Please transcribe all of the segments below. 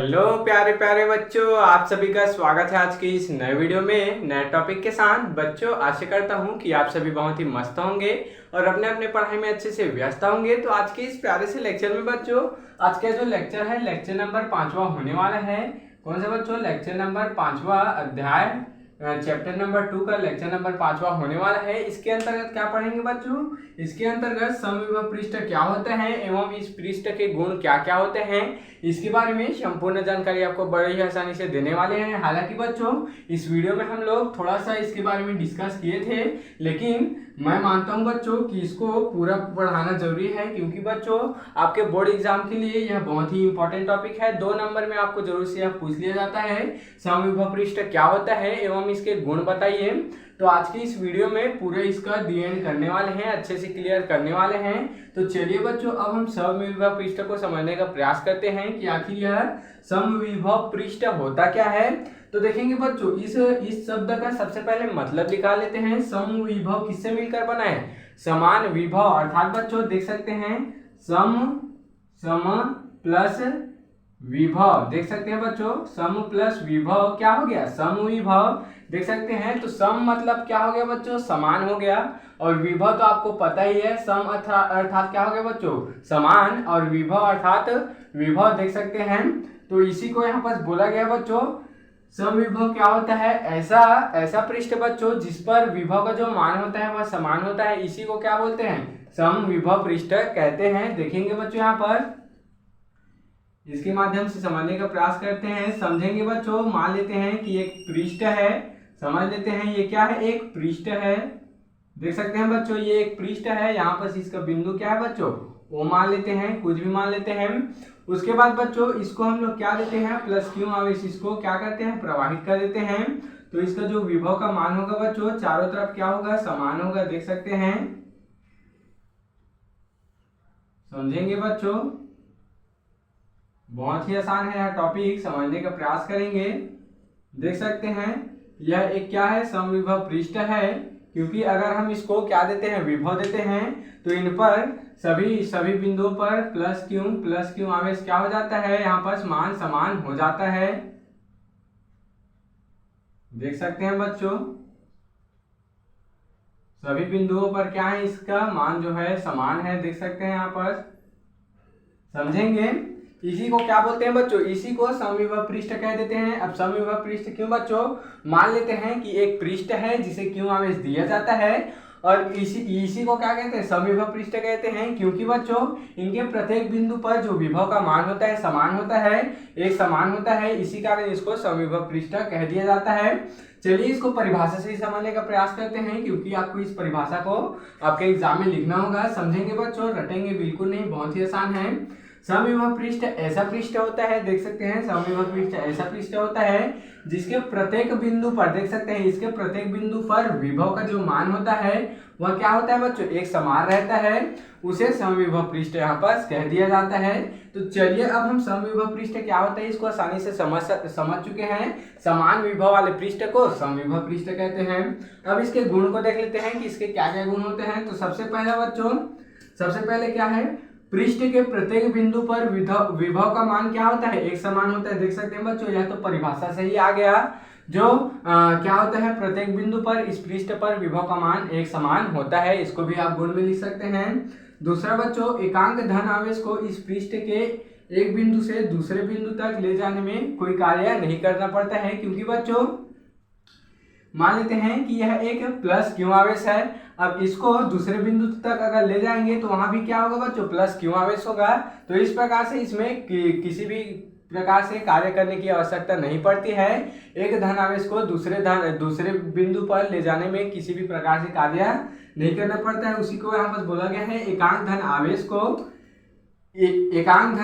Hello प्यारे प्यारे बच्चों, आप सभी का स्वागत है आज की इस नए वीडियो में नए टॉपिक के साथ। बच्चों, आशा करता हूं कि आप सभी बहुत ही मस्त होंगे और अपने अपने पढ़ाई में अच्छे से व्यस्त होंगे। तो आज के इस प्यारे से लेक्चर में बच्चों, आज का जो लेक्चर है लेक्चर नंबर 5वां होने वाला है। कौन सा बच्चों? लेक्चर नंबर 5वां अध्याय चैप्टर नंबर 2 का लेक्चर नंबर 5वां होने वाला है। इसके अंतर्गत क्या पढ़ेंगे बच्चों? इसके अंतर्गत समविभव पृष्ठ क्या होता है एवं इस पृष्ठ के गुण क्या क्या होते हैं, इसके बारे में संपूर्ण जानकारी आपको बड़ी ही आसानी से देने वाले हैं। हालांकि बच्चों, इस वीडियो में हम लोग थोड़ा सा इसके बारे में डिस्कस किए थे, लेकिन मैं मानता हूं बच्चों कि इसको पूरा पढ़ाना जरूरी है, क्योंकि बच्चों आपके बोर्ड एग्जाम के लिए यह बहुत ही इंपॉर्टेंट टॉपिक है। 2 नंबर में आपको जरूर से यह पूछ लिया जाता है, समविभव पृष्ठ क्या होता है एवं इसके गुण बताइए। तो आज की इस वीडियो में पूरे इसका अध्ययन करने वाले हैं, अच्छे से क्लियर करने वाले हैं। तो चलिए बच्चों, अब हम समविभव पृष्ठ को समझने का प्रयास करते हैं कि आखिर यह समविभव पृष्ठ होता क्या है। तो देखेंगे बच्चों, इस शब्द का सबसे पहले मतलब निकाल लेते हैं। समविभव किससे मिलकर बना है? समान विभव, अर्थात बच्चों देख सकते हैं सम प्लस विभव, देख सकते हैं बच्चों, सम प्लस विभव क्या हो गया? समविभव। देख सकते हैं, तो सम मतलब क्या हो गया बच्चों? समान हो गया। और विभव तो आपको पता ही है, सम अर्थात क्या हो गया बच्चों? समान, और विभव अर्थात विभव, देख सकते हैं। तो इसी को यहाँ पर बोला गया बच्चों, समविभव क्या होता है? ऐसा पृष्ठ बच्चों जिस पर विभव का जो मान होता है वह समान होता है, इसी को क्या बोलते हैं? समविभव पृष्ठ कहते हैं। देखेंगे बच्चों, यहाँ पर इसके माध्यम से समझने का प्रयास करते हैं, समझेंगे बच्चों। मान लेते हैं कि एक पृष्ठ है, समझ लेते हैं ये क्या है? एक पृष्ठ है। देख सकते हैं बच्चों, ये एक पृष्ठ है। यहाँ पर इसका बिंदु क्या है बच्चों? वो मान लेते हैं, कुछ भी मान लेते हैं। उसके बाद बच्चों इसको हम लोग क्या देते हैं? प्लस क्यू आवेश, इसको क्या करते हैं? प्रवाहित कर देते हैं। तो इसका जो विभव का मान होगा बच्चों, चारों तरफ क्या होगा? समान होगा, देख सकते हैं। समझेंगे बच्चों, बहुत ही आसान है यह टॉपिक, समझने का प्रयास करेंगे। देख सकते हैं, यह एक क्या है? समविभव पृष्ठ है, क्योंकि अगर हम इसको क्या देते हैं? विभव देते हैं, तो इन पर सभी बिंदुओं पर प्लस क्यू आवेश क्या हो जाता है? यहाँ पर मान समान हो जाता है। देख सकते हैं बच्चों, सभी बिंदुओं पर क्या है? इसका मान जो है समान है, देख सकते हैं यहाँ पर। समझेंगे, इसी को क्या बोलते हैं बच्चों? इसी को समविभव पृष्ठ कह देते हैं। अब समविभव पृष्ठ क्यों बच्चों? मान लेते हैं कि एक पृष्ठ है जिसे क्यों आवेश दिया जाता है, और इसी को क्या कहते हैं? समविभव पृष्ठ कहते हैं, क्योंकि बच्चों इनके प्रत्येक बिंदु पर जो विभव का मान होता है समान होता है, एक समान होता है, इसी कारण इसको समविभव पृष्ठ कह दिया जाता है। चलिए इसको परिभाषा से ही समझने का प्रयास करते हैं, क्योंकि आपको इस परिभाषा को आपके एग्जाम में लिखना होगा। समझेंगे बच्चों, रटेंगे बिल्कुल नहीं, बहुत ही आसान है। समविभव पृष्ठ ऐसा पृष्ठ होता है, देख सकते हैं, समविभव पृष्ठ ऐसा पृष्ठ होता है जिसके प्रत्येक बिंदु पर, देख सकते हैं, इसके प्रत्येक बिंदु पर विभव का जो मान होता है वह क्या होता है बच्चों? एक समान रहता है, उसे समविभव पृष्ठ यहाँ पर कह दिया जाता है। तो चलिए अब हम समविभव पृष्ठ क्या होता है इसको आसानी से समझ चुके हैं। समान विभव वाले पृष्ठ को समविभव पृष्ठ कहते हैं। अब इसके गुण को देख लेते हैं कि इसके क्या क्या गुण होते हैं। तो सबसे पहले क्या है? पृष्ठ के प्रत्येक बिंदु पर विभव का मान क्या होता है? एक समान होता है, देख सकते हैं बच्चों, यह तो परिभाषा से ही आ गया। जो क्या होता है? प्रत्येक बिंदु पर इस पृष्ठ पर विभव का मान एक समान होता है, इसको भी आप गुण में लिख सकते हैं। दूसरा बच्चों, एकांक धन आवेश को इस पृष्ठ के एक बिंदु से दूसरे बिंदु तक ले जाने में कोई कार्य नहीं करना पड़ता है, क्योंकि बच्चों मान लेते हैं कि यह एक प्लस क्यू आवेश है। अब इसको दूसरे बिंदु तक अगर ले जाएंगे तो वहां भी क्या होगा बच्चों? प्लस क्यू आवेश होगा। तो इस प्रकार से इसमें किसी भी प्रकार से कार्य करने की आवश्यकता नहीं पड़ती है। एक धन आवेश को दूसरे बिंदु पर ले जाने में किसी भी प्रकार से कार्य नहीं करना पड़ता है, उसी को यहाँ पर बोला गया है। एकांक धन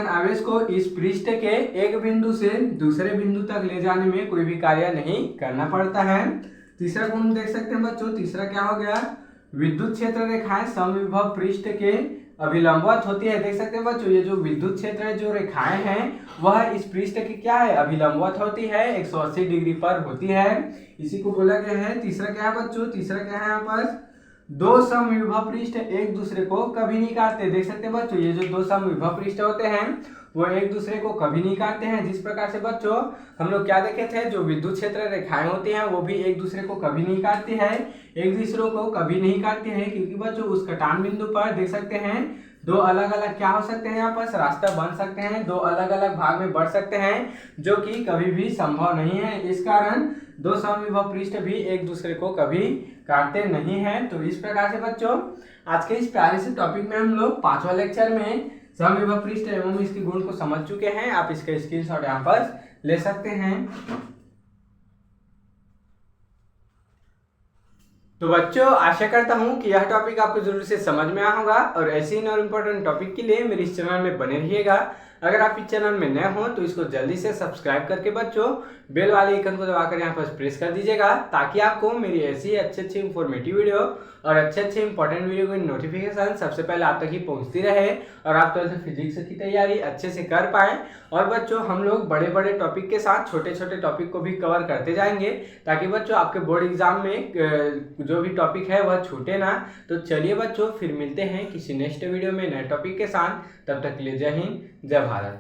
आवेश को इस पृष्ठ के एक बिंदु से दूसरे बिंदु तक ले जाने में कोई भी कार्य नहीं करना पड़ता है। तीसरा गुण देख सकते हैं बच्चों, तीसरा क्या हो गया? विद्युत क्षेत्र रेखाएं समविभव पृष्ठ के अभिलंबवत होती है। देख सकते हैं बच्चों, ये जो विद्युत क्षेत्र जो रेखाएं हैं वह इस पृष्ठ की क्या है? अभिलंबवत होती है, 180 डिग्री पर होती है, इसी को बोला गया है। तीसरा क्या है बच्चों? तीसरा क्या है यहाँ पर? दो समविभव पृष्ठ एक दूसरे को कभी नहीं काटते। देख सकते हैं बच्चों, ये जो दो समविभव पृष्ठ होते हैं वो एक दूसरे को कभी नहीं काटते हैं। जिस प्रकार से बच्चों हम लोग क्या देखे थे, जो विद्युत क्षेत्र रेखाएं होती हैं वो भी एक दूसरे को कभी नहीं काटती है, एक दूसरे को कभी नहीं काटती है, क्योंकि बच्चों उस कटान बिंदु पर देख सकते हैं दो अलग अलग क्या हो सकते हैं, यहाँ पर रास्ता बन सकते हैं, दो अलग अलग भाग में बढ़ सकते हैं, जो कि कभी भी संभव नहीं है। इस कारण दो समविभव पृष्ठ भी एक दूसरे को कभी काटते नहीं हैं। तो इस प्रकार से बच्चों आज के इस प्यारे से टॉपिक में हम लोग 5वां लेक्चर में समविभव पृष्ठ एवं इसके गुण को समझ चुके हैं। आप इसका स्क्रीनशॉट यहाँ पर ले सकते हैं। तो बच्चों आशा करता हूं कि यह टॉपिक आपको जरूर से समझ में आया होगा और ऐसे ही और इम्पोर्टेंट टॉपिक के लिए मेरे इस चैनल में बने रहिएगा। अगर आप इस चैनल में नए हो तो इसको जल्दी से सब्सक्राइब करके बच्चों बेल वाले आइकन को दबाकर यहाँ पर प्रेस कर दीजिएगा, ताकि आपको मेरी ऐसी अच्छी इंफॉर्मेटिव वीडियो और अच्छे इंपॉर्टेंट वीडियो की नोटिफिकेशन सबसे पहले आप तक ही पहुँचती रहे और आप तो फिजिक्स की तैयारी अच्छे से कर पाएँ। और बच्चों हम लोग बड़े बड़े टॉपिक के साथ छोटे छोटे टॉपिक को भी कवर करते जाएंगे, ताकि बच्चों आपके बोर्ड एग्जाम में जो भी टॉपिक है वह छूटे ना। तो चलिए बच्चों फिर मिलते हैं किसी नेक्स्ट वीडियो में नए टॉपिक के साथ। तब तक के लिए जय हिंद, जय भारत।